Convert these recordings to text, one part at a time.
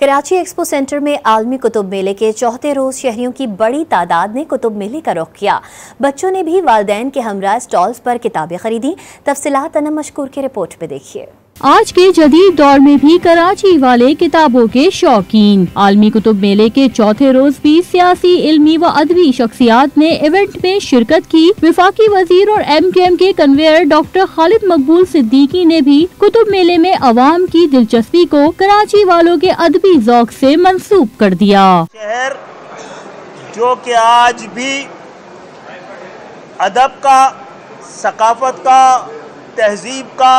Karachi expo centre में आलमी कुतुब मेले के चौथे रोज शहरियों की बड़ी तादाद ने कुतुब मेले का रुख किया। बच्चों ने भी वालिदैन के हमरा स्टॉल्स पर किताबें खरीदी। तफसीलात अनम मशकूर की रिपोर्ट में देखिए। आज के जदीद दौर में भी कराची वाले किताबों के शौकीन। आलमी कुतुब मेले के चौथे रोज भी सियासी, इल्मी व अदबी शख्सियात ने इवेंट में शिरकत की। वफाकी वजीर और MQM के कन्वेयर डॉक्टर खालिद मकबूल सिद्दीकी ने भी कुतुब मेले में अवाम की दिलचस्पी को कराची वालों के अदबी ज़ौक से मंसूब कर दिया। शहर जो कि आज भी अदब का, सकाफत का, तहजीब का,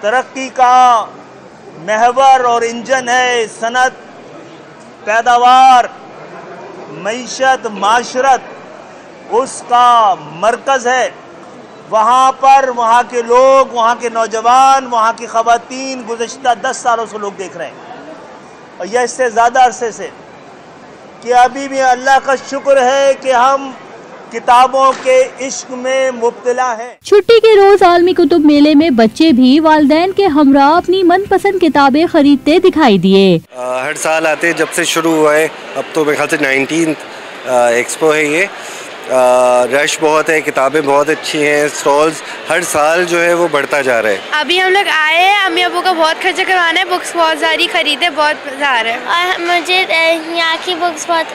तरक्की का महवर और इंजन है। सनत, पैदावार, मईशत, माशरत उसका मरकज़ है। वहाँ पर वहाँ के लोग, वहाँ के नौजवान, वहाँ की ख़वातीन गुज़श्ता 10 सालों से लोग देख रहे हैं और यह इससे ज़्यादा अरसे से कि अभी भी अल्लाह का शुक्र है कि हम किताबों के इश्क में मुब्तला है। छुट्टी के रोज आलमी कुतुब मेले में बच्चे भी वालिदैन के हमरा अपनी मनपसंद किताबें खरीदते दिखाई दिए। हर साल आते जब से शुरू हुआ है, अब तो मेरे ख्याल से 19th एक्सपो है ये। रश बहुत है, किताबें बहुत अच्छी हैं, स्टॉल्स हर साल जो है वो बढ़ता जा रहा है। अभी हम लोग आए हैं, अम्मी अबू का बहुत खर्चा करवाना है, बुक्स बहुत सारी खरीदे, बहुत मजा आ रहा है और मुझे यहाँ की बुक्स बहुत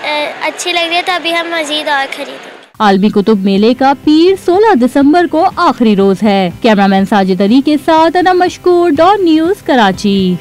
अच्छी लग रही है, तो अभी हम मजीद और खरीदें। आलमी कुतुब मेले का पीर 16 दिसंबर को आखिरी रोज है। कैमरामैन साजिद अली के साथ अनम मशकूर, डॉन न्यूज़, कराची।